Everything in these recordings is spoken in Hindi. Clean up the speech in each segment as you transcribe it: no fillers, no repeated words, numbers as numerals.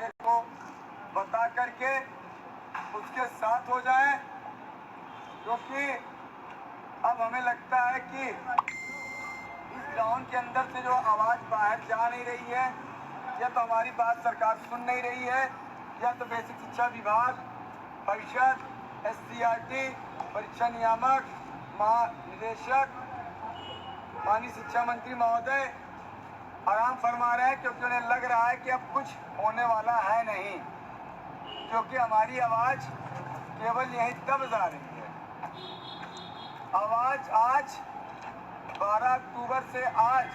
वाले को बता करके उसके साथ हो जाएं, क्योंकि अब हमें लगता है कि इस ग्राउंड के अंदर से जो आवाज़ बाहर जा नहीं रही है, या तो हमारी बात सरकार सुन नहीं रही है, या तो बेसिक शिक्षा विभाग, परिषद, SCRT, परीक्षा नियामक, महानिदेशक, माननीय शिक्षा मंत्री महोदय आराम फरमा रहे हैं, क्योंकि उन्हें लग रहा है कि अब कुछ होने वाला है नहीं, क्योंकि हमारी आवाज़ केवल यहीं दब जा रही है। आवाज़ आज 12 अक्टूबर से आज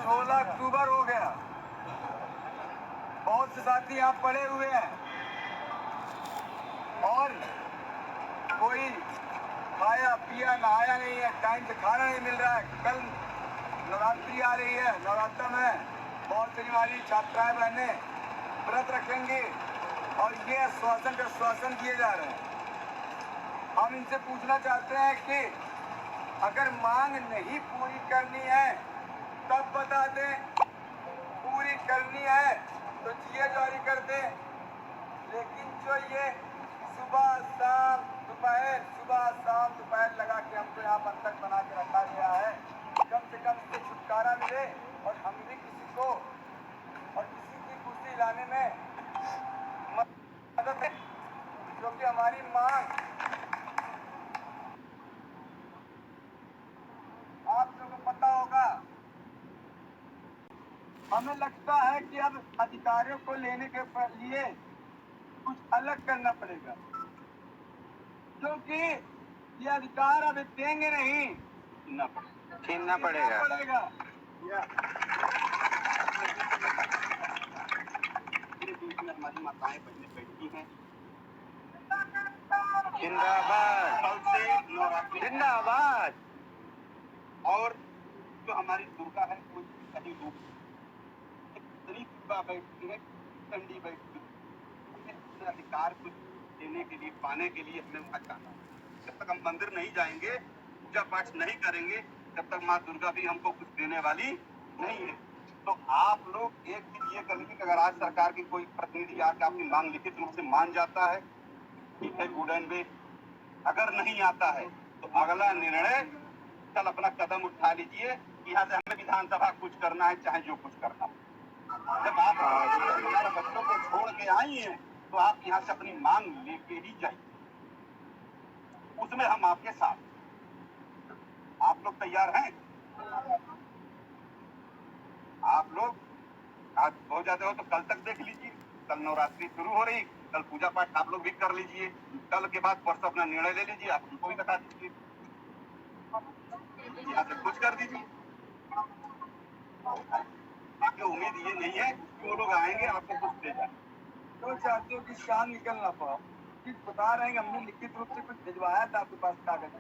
16 अक्टूबर हो गया। बहुत से साथी यहाँ पड़े हुए हैं और कोई खाया पिया नहाया नहीं है, टाइम से खाना नहीं मिल रहा है। कल नवरात्रि आ रही है, नवरात्र में बहुत सी हमारी छात्राएं बहनें व्रत रखेंगी और ये आश्वासन दिए जा रहे हैं। हम इनसे पूछना चाहते हैं कि अगर मांग नहीं पूरी करनी है तब बता दें, पूरी करनी है तो जीए जारी कर दें। लेकिन जो ये सुबह शाम दोपहर लगा के हमको यहाँ बंधक बना के रखा गया है, कम से कम इससे छुटकारा मिले और हम भी किसी को और किसी की खुशी लाने में मदद है, क्योंकि हमारी मांग आप लोगों को पता होगा। हमें लगता है कि अब अधिकारियों को लेने के लिए कुछ अलग करना पड़ेगा, क्योंकि ये अधिकार अब देंगे नहीं, छीनना पड़ेगा। हमारी माताएं बहनें बैठी हैं। जिंदाबाद जिंदाबाद। और जो हमारी दुर्गा है वो कहीं रूप इतनी दुर्गा बैठती है, ठंडी बैठती है। हमें अपने अधिकार को देने के लिए, पाने के लिए हमें वहाँ जाना है। जब तक हम मंदिर नहीं जाएंगे, पूजा पाठ नहीं करेंगे, तब तक माँ दुर्गा भी हमको कुछ देने वाली नहीं है। तो आप लोग एक चीज ये कर लीजिए कि अगर आज सरकार की कोई प्रतिनिधि आकर आपकी मांग लिखित रूप से मान जाता है, ठीक है, गुड एंड वे। अगर नहीं आता है तो अगला निर्णय कल अपना कदम उठा लीजिए। यहाँ से हमें विधानसभा कुछ करना है, चाहे जो कुछ करना है। जब आप हमारे बच्चों को छोड़ के आई हैं तो आप यहाँ से अपनी मांग लेके ही जाइए, उसमें हम आपके साथ। आप लोग तैयार हैं? आप लोग आज हो जाते हो तो कल तक देख लीजिए, कल नवरात्रि शुरू हो रही, कल पूजा पाठ आप लोग भी कर लीजिए। कल के बाद परसों अपना निर्णय ले लीजिए, आप उनको भी बता दीजिए, यहाँ से कुछ कर दीजिए। आपकी उम्मीद ये नहीं है कि वो लोग आएंगे आपको कुछ दे जाए। तो चाहते हो कि शाम निकल ना पाओ, कि बता रहे हैं हमने लिखित रूप से कुछ भिजवाया था आपके पास कागज,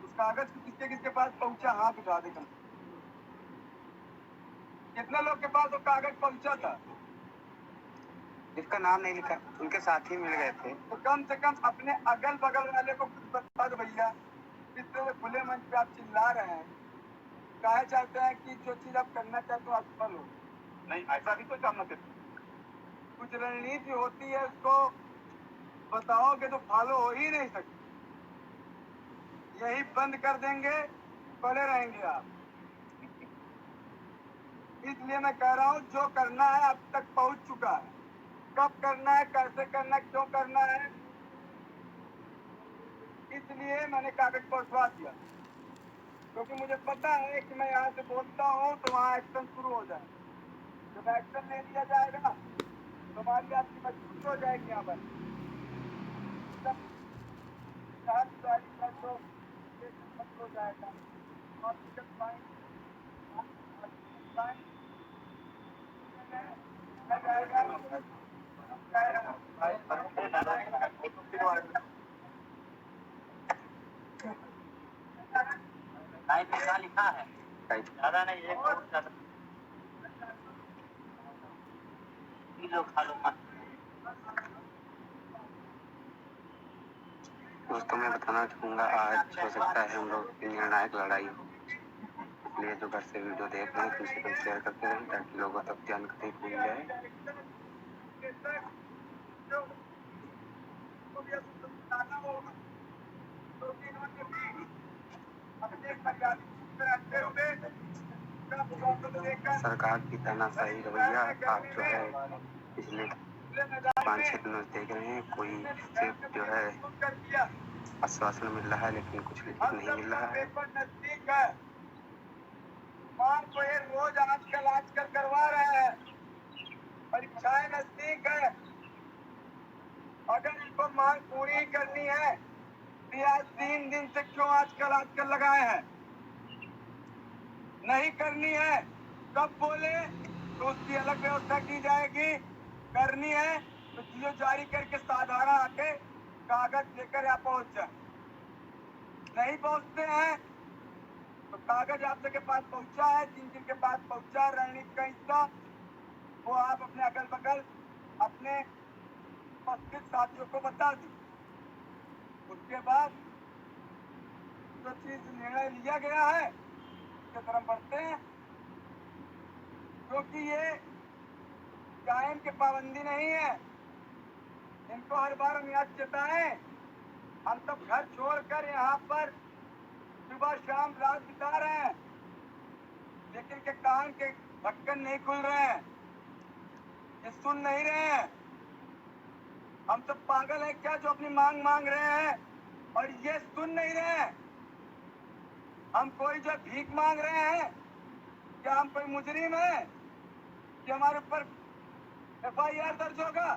उस कागज को किसके किसके पास पहुंचा, हाथ उठा दे। कितने लोग के पास वो कागज पहुंचा था? जिसका नाम नहीं लिखा उनके साथ ही मिल गए थे। तो कम से कम अपने अगल बगल वाले को कुछ बता दो भैया। किस तरह खुले मंच पे आप चिल्ला रहे हैं, कहे चाहते हैं कि जो चीज आप करना चाहते हो असफल हो। नहीं, ऐसा भी कोई काम न करते। कुछ रणनीति होती है, उसको बताओगे तो फॉलो हो ही नहीं सकती। यही बंद कर देंगे, पड़े रहेंगे आप। इसलिए मैं कह रहा हूँ जो करना है अब तक पहुंच चुका है। कब करना है, कैसे करना है, क्यों करना है, इसलिए मैंने कागज पहुंचवा दिया, क्योंकि मुझे पता है कि मैं यहाँ से बोलता हूँ तो वहाँ एक्शन शुरू हो जाए। जब एक्शन ले लिया जाएगा तो हमारी आपकी मजबूती हो जाएगी। यहाँ पर हो जाएगा और लिखा है ज्यादा नहीं, एक बहुत ज्यादा खा लो। दोस्तों मैं बताना चाहूँगा आज हो सकता है हम लोग की निर्णायक लड़ाई हो, इसलिए जो घर से वीडियो देख रहे हैं कम से कम शेयर करते रहें ताकि लोगों तक जानकारी पहुंच जाए। सरकार की तानाशाही रवैया आप जो है पिछले 5-6 दिनों से देख रहे हैं। कोई सिर्फ जो है आश्वासन मिल रहा है लेकिन कुछ लिखित नहीं मिल रहा है। मान को ये रोज आजकल करवा रहे हैं, परीक्षाएं नजदीक है। अगर इनको मांग पूरी करनी है तो आज 3 दिन से क्यों आजकल लगाए हैं? नहीं करनी है कब बोले तो उसकी अलग व्यवस्था की जाएगी। करनी है तो जियो जारी करके साधारण आके कागज लेकर यहाँ पहुंच जाए। नहीं पहुंचते हैं तो कागज आप सबके पास पहुंचा है, जिनके पास पहुंचा रणनीति का हिस्सा वो आप अपने अगल बगल अपने उपस्थित साथियों को बता दी। उसके बाद जो चीज निर्णय लिया गया है उसके तरफ बढ़ते हैं, क्योंकि ये टाइम की पाबंदी नहीं है। इनको हर बार हम याद चेताएं, हम सब घर छोड़कर यहाँ पर सुबह शाम रात बिता रहे हैं, लेकिन के कान के ढक्कन नहीं खुल रहे हैं, ये सुन नहीं रहे हैं। हम सब पागल हैं क्या जो अपनी मांग मांग रहे हैं और ये सुन नहीं रहे हैं? हम कोई जो भीख मांग रहे हैं, क्या हम कोई मुजरिम है कि हमारे ऊपर FIR दर्ज होगा?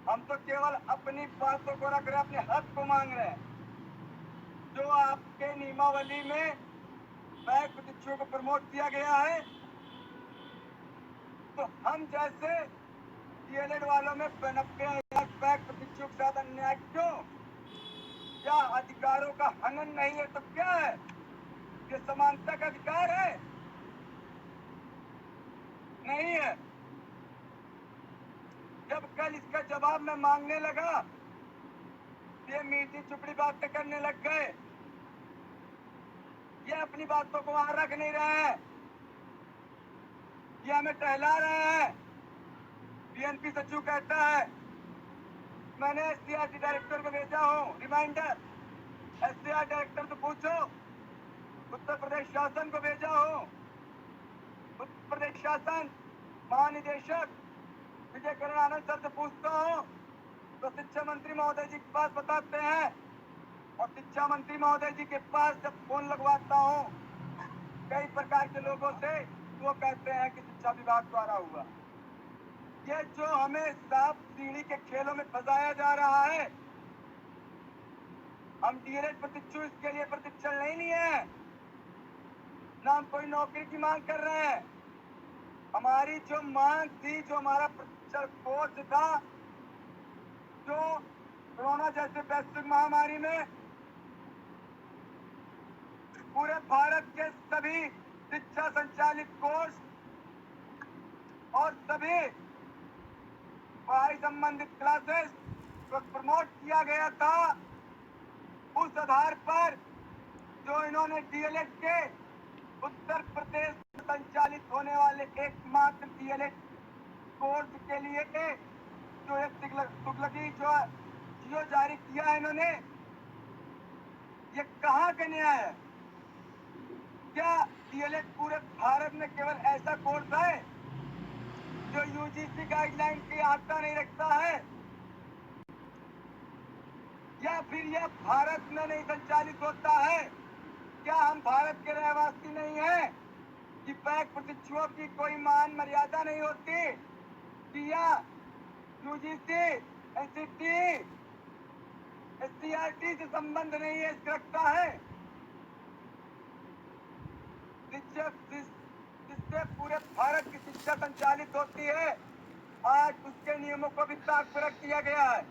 हम तो केवल अपनी बातों को रख रहे हैं, अपने हक को मांग रहे हैं। जो आपके नियमावली में बैक प्रशिक्षुओं को प्रमोट किया गया है, तो हम जैसे DLED वालों में 90,000 बैक प्रशिक्षुओं के साथ अन्याय क्यों? क्या अधिकारों का हनन नहीं है तो क्या है? ये समानता का अधिकार है? नहीं है। जब कल इसका जवाब मैं मांगने लगा, ये मीठी चुपड़ी बातें करने लग गए। ये अपनी बातों को वहां रख नहीं रहे हैं, ये हमें टहला रहे हैं। BNP सचिव कहता है मैंने SCRT डायरेक्टर को भेजा हूँ रिमाइंडर। SCR डायरेक्टर से पूछो। उत्तर प्रदेश शासन को भेजा हूँ। उत्तर प्रदेश शासन महानिदेशक विजय करण आनंद सर से पूछता हूँ तो शिक्षा मंत्री महोदय जी के पास बताते हैं, और शिक्षा मंत्री महोदय जी के पास जब फोन लगवाता हूँ कई प्रकार के लोगों से, वो कहते हैं कि शिक्षा विभाग द्वारा हुआ। ये जो हमें सांप सीढ़ी के खेलों में फंसाया जा रहा है, हम DLED प्रशिक्षु इसके लिए प्रशिक्षण नहीं लिए हैं, ना हम कोई नौकरी की मांग कर रहे हैं। हमारी जो मांग थी, जो हमारा प्रशिक्षण कोर्स था, जो कोरोना जैसे वैश्विक महामारी में पूरे भारत के सभी शिक्षा संचालित कोर्स और सभी पढ़ाई संबंधित क्लासेस को प्रमोट किया गया था, उस आधार पर जो इन्होंने DLED के उत्तर प्रदेश में संचालित होने वाले एकमात्र DLED कोर्स के लिए जो एक तुगलकी जो जियो जारी किया है इन्होंने, ये कहाँ का न्याय है? क्या DLED पूरे भारत में केवल ऐसा कोर्स है जो UGC गाइडलाइन की आता नहीं रखता है, या फिर यह भारत में नहीं संचालित होता है? क्या हम भारत के रहवासी नहीं हैं कि बैक प्रशिक्षुओं की कोई मान मर्यादा नहीं होती? कि या UGC NCT SCRT से संबंध नहीं है, रखता है? जिससे पूरे भारत की शिक्षा संचालित होती है, आज उसके नियमों को भी ताक पर रख दिया गया है।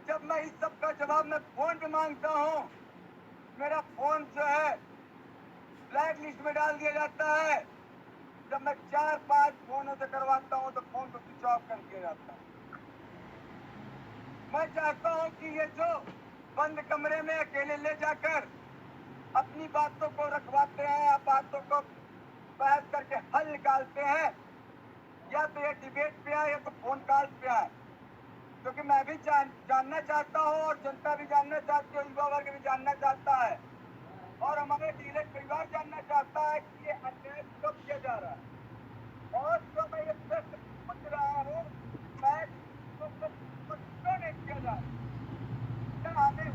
जब मैं इस सब का जवाब मैं फोन पे मांगता हूँ, मेरा फोन जो है ब्लैक लिस्ट में डाल दिया जाता है। जब मैं 4-5 फोनों से करवाता हूँ तो फोन को स्विच ऑफ कर दिया जाता है। मैं चाहता हूँ कि ये जो बंद कमरे में अकेले ले जाकर अपनी बातों को रखवाते हैं या बातों को बहस करके हल निकालते हैं, या तो ये डिबेट पे आए या तो फोन कॉल पे आए, क्योंकि मैं भी जानना चाहता हूँ और जनता भी जानना चाहती है, युवा वर्ग भी जानना चाहता है और हमारे डीलर परिवार जानना चाहता है कि ये अन्याय कब किया जा रहा है। और जो मैं ये प्रश्न पूछ रहा हूँ, मैं क्यों नहीं किया जा रहा, क्या हमें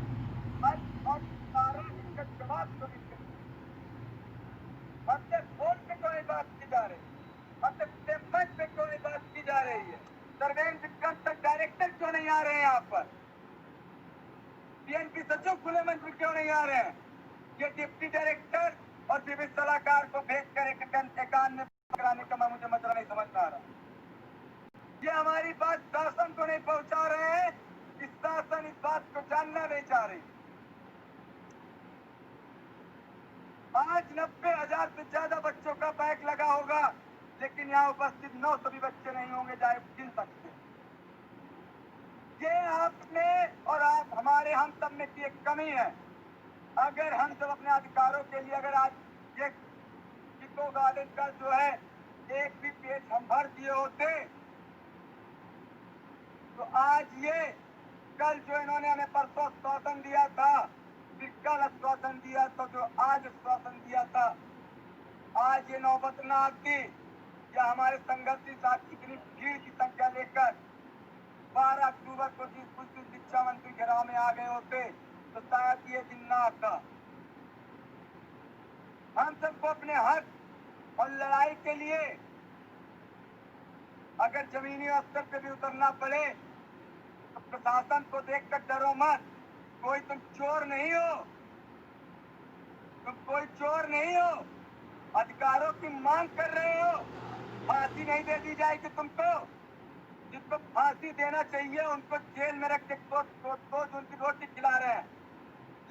हल और सारा इसका जवाब क्यों नहीं किया, हमसे फोन पे क्यों नहीं बात की जा रही, हमसे मंच पे क्यों नहीं बात की जा रही है, सर्वेन विक्रम तक डायरेक्टर क्यों नहीं आ रहे हैं यहाँ पर, पीएनपी सचिव खुले मंच में क्यों नहीं आ रहे हैं, ये डिप्टी डायरेक्टर और विभिन्न सलाहकार को भेजकर एकांत में कराने का मुझे मतलब नहीं समझ आ रहा। ये हमारी बात शासन को नहीं पहुंचा रहे हैं, इस शासन इस बात को जानना नहीं चाह रही। आज 90,000 से ज्यादा बच्चों का बैग लगा होगा, लेकिन यहाँ उपस्थित 900 भी बच्चे नहीं होंगे चाहे गिन सकते। ये आप में और आप हमारे हम सब में की एक कमी है। अगर हम सब अपने अधिकारों के लिए अगर आज ये इको गार्डन का जो है एक भी पेज हम भर दिए होते, तो आज ये कल जो इन्होंने हमें परसों आश्वासन दिया था, फिर कल आश्वासन दिया था, जो आज आश्वासन दिया था, आज ये नौबत न आती या हमारे संघर्षी साथी इतनी भीड़ की संख्या लेकर 12 अक्टूबर को जिस शिक्षा मंत्री घेराव में आ गए होते, तो शायद ये दिन न आता। हम सबको अपने हक और लड़ाई के लिए अगर जमीनी स्तर पे भी उतरना पड़े, तो प्रशासन को देखकर डरो मत, कोई तुम चोर नहीं हो, तुम कोई चोर नहीं हो, अधिकारों की मांग कर रहे हो, फांसी नहीं दे दी जाएगी तुमको, जिसको फांसी देना चाहिए उनको जेल में रख के तो उनकी रोटी खिला रहे हैं,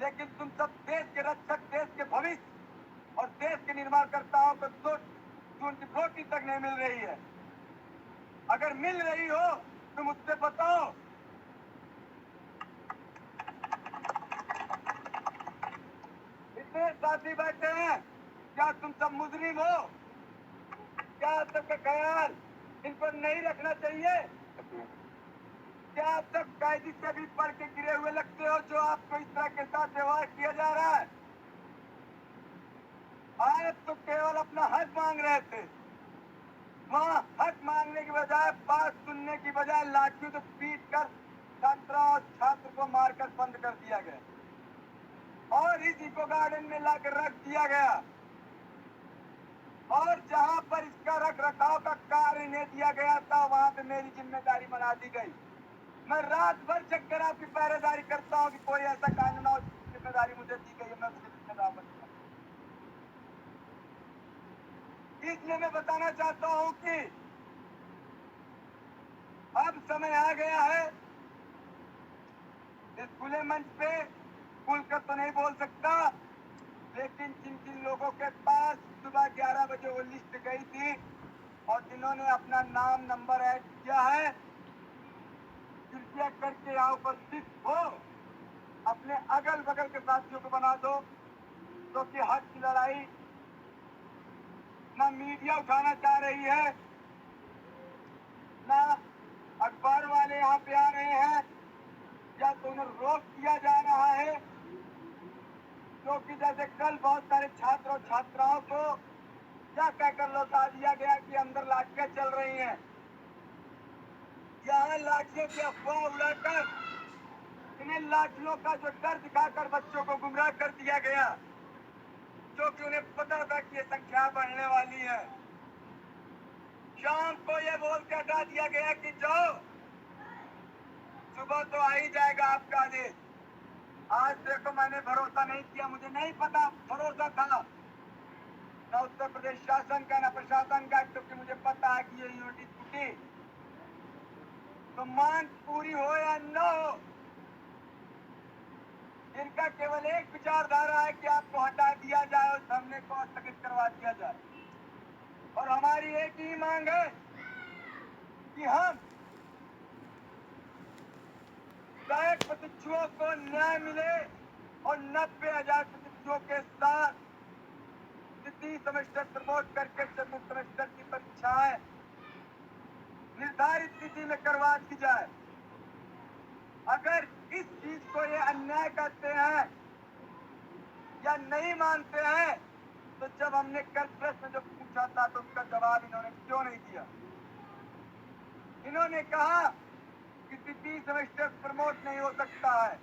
लेकिन तुम सब देश के रक्षक, देश के भविष्य और देश के निर्माणकर्ताओं को तो उनकी रोटी तक नहीं मिल रही है। अगर मिल रही हो तुम उससे बताओ। इतने साथी बैठे हैं, क्या तुम सब मुजरिम हो? क्या सबका ख्याल इनको नहीं रखना चाहिए? क्या आप सब कैदी से भी पढ़ के गिरे हुए लगते हो जो आपको इस तरह के साथ व्यवहार किया जा रहा है? आज तो केवल अपना हक मांग रहे थे, वहाँ हक मांगने की बजाय, बात सुनने की बजाय लाठियों से पीट कर छात्रों और छात्र को मारकर बंद कर दिया गया और इस इको गार्डन में लाकर रख दिया गया, और जहाँ पर इसका रख रखाव का कार्य नहीं दिया गया था वहाँ पे मेरी जिम्मेदारी बना दी गई। मैं रात भर चक्कर आपकी पहरेदारी करता हूँ कि कोई ऐसा कांड ना हो, जिम्मेदारी मुझे दी गई है, मैं उसकी जिम्मेदार बनता हूँ। इसलिए मैं बताना चाहता हूँ कि अब समय आ गया है, इस खुले मंच पे खुलकर तो नहीं बोल सकता, लेकिन जिन जिन लोगों के पास सुबह 11 बजे वो लिस्ट गई थी और जिन्होंने अपना नाम नंबर ऐड किया है, कृपया करके यहाँ उपस्थित हो, अपने अगल बगल के साथियों को बना दो, क्योंकि हक की लड़ाई ना मीडिया उठाना चाह रही है, ना अखबार वाले यहाँ पे आ रहे हैं, या तो उन्हें रोक दिया जा रहा है, क्योंकि जैसे कल बहुत सारे छात्र और छात्राओं को क्या कहकर लौटा दिया गया कि अंदर लाठियां चल रही हैं। यहाँ लाठियों की अफवाह उड़ाकर इन्हें लाठियों का जो डर दिखाकर बच्चों को गुमराह कर दिया गया, क्योंकि उन्हें पता था कि ये संख्या बढ़ने वाली है। शाम को ये बोल के हटा दिया गया कि जाओ, सुबह तो आ ही जाएगा आपका आदेश। आज देखो, मैंने भरोसा नहीं किया, मुझे नहीं पता, भरोसा था न उत्तर प्रदेश शासन का न प्रशासन का, क्योंकि मुझे पता है कि ये यूनिटी टूटी तो मांग पूरी हो या न हो, इनका केवल एक विचारधारा है कि आपको हटा दिया जाए और धरने को स्थगित करवा दिया जाए। और हमारी एक ही मांग है कि हम सहायक प्रशिक्षुओं को न्याय मिले और 90,000 बच्चों के साथ द्वितीय सेमेस्टर प्रमोट करके चतुर्थ सेमेस्टर की परीक्षाएं निर्धारित तिथि में करवा दी जाए। अगर इस चीज को ये अन्याय कहते हैं या नहीं मानते हैं, तो जब हमने कल प्रश्न जब पूछा था तो उसका जवाब इन्होंने क्यों नहीं दिया? इन्होंने कहा कि द्वितीय सेमेस्टर प्रमोट नहीं हो सकता है।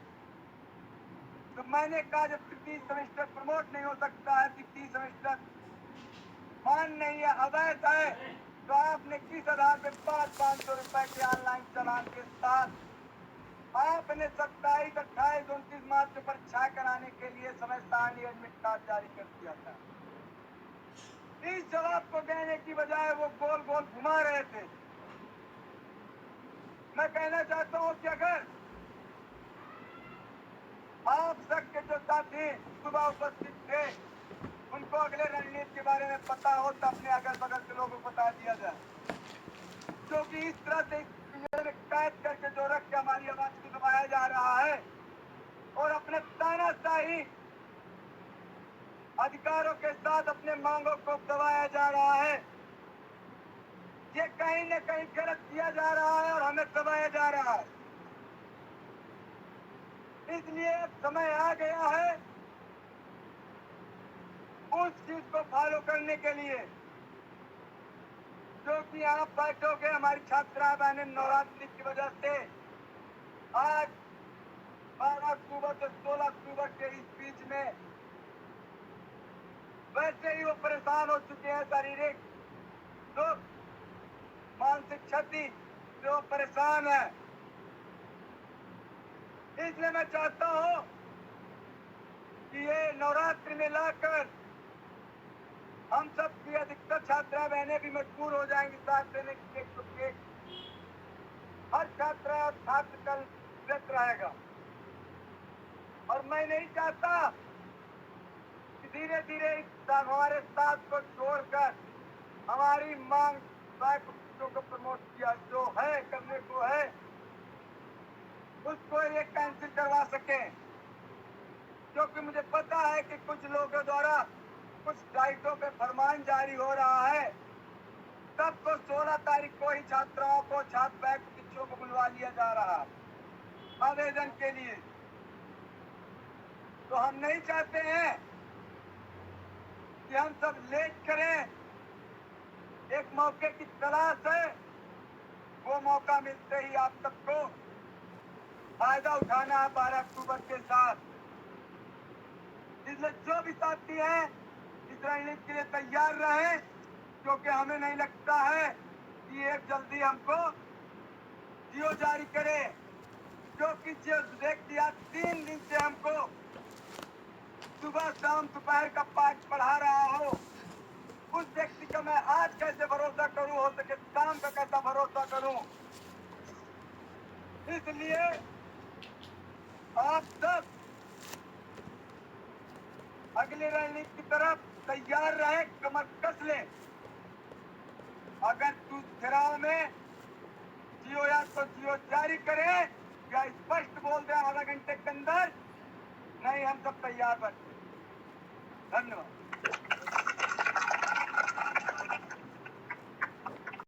तो मैंने कहा जब तृतीय सेमेस्टर प्रमोट नहीं हो सकता है, तृतीय सेमेस्टर मान नहीं है, अवैध है, तो आपने किस आधार पे 500 रुपए के ऑनलाइन चालान के साथ आपने 27, 28, 29 मार्च को परीक्षा कराने के लिए समय सारणी एडमिट कार्ड जारी कर दिया था? इस जवाब को देने की बजाय वो गोल गोल घुमा रहे थे। मैं कहना चाहता हूं कि अगर आप सबके जो साथी सुबह उपस्थित थे उनको अगले रणनीति के बारे में पता हो तो अपने अगल बगल के लोगों को बता दिया जाए, क्योंकि इस तरह से कैद करके जो रख के हमारी आवाज को दबाया जा रहा है और अपने तानाशाही अधिकारों के साथ अपने मांगों को दबाया जा रहा है, ये कहीं न कहीं गलत किया जा रहा है और हमें दबाया जा रहा है। इसलिए समय आ गया है उस चीज को फॉलो करने के लिए, जो कि आप बैठोगे हमारी छात्रा बहनें नवरात्रि की वजह से आज 12 अक्टूबर से 16 अक्टूबर के इस बीच में वैसे ही वो परेशान हो चुके हैं, शारीरिक दुख, मानसिक क्षति से वो परेशान है। इसलिए मैं चाहता हूं कि ये नवरात्रि में लाकर हम सब की अधिकतर छात्रा बहनें भी मजबूर हो जाएंगी साथ देने के लिए। हर छात्रा और छात्र कल व्यस्त रहेगा और मैं नहीं चाहता कि धीरे धीरे हमारे साथ को छोड़कर हमारी मांग को प्रमोट किया जो है करने को है उसको ये कैंसिल करवा सके, क्योंकि मुझे पता है कि कुछ लोगों द्वारा कुछ डाइटों पे फरमान जारी हो रहा है। सबको 16 तारीख को ही छात्राओं को छात्र बैग शिक्षकों को बुलवा लिया जा रहा है आवेदन के लिए। तो हम नहीं चाहते हैं कि हम सब लेट करें, एक मौके की तलाश है, वो मौका मिलते ही आप सबको फायदा उठाना है 12 अक्टूबर के साथ। इसलिए जो भी साथी हैं इस रणनीति के लिए तैयार रहे, क्योंकि हमें नहीं लगता है कि ये जल्दी हमको जियो जारी करे, क्योंकि जो व्यक्ति आज 3 दिन से हमको सुबह शाम दोपहर का पाठ पढ़ा रहा हो, उस व्यक्ति का मैं आज कैसे भरोसा करूं, हो सके शाम का कैसा भरोसा करूं? इसलिए आप सब अगली रणनीति की तरफ तैयार रहे, कमर कस ले। अगर तू चुनाव में जियो या तो जियो जारी करे या स्पष्ट बोल दे आधा घंटे के अंदर, नहीं हम सब तैयार बैठे। धन्यवाद।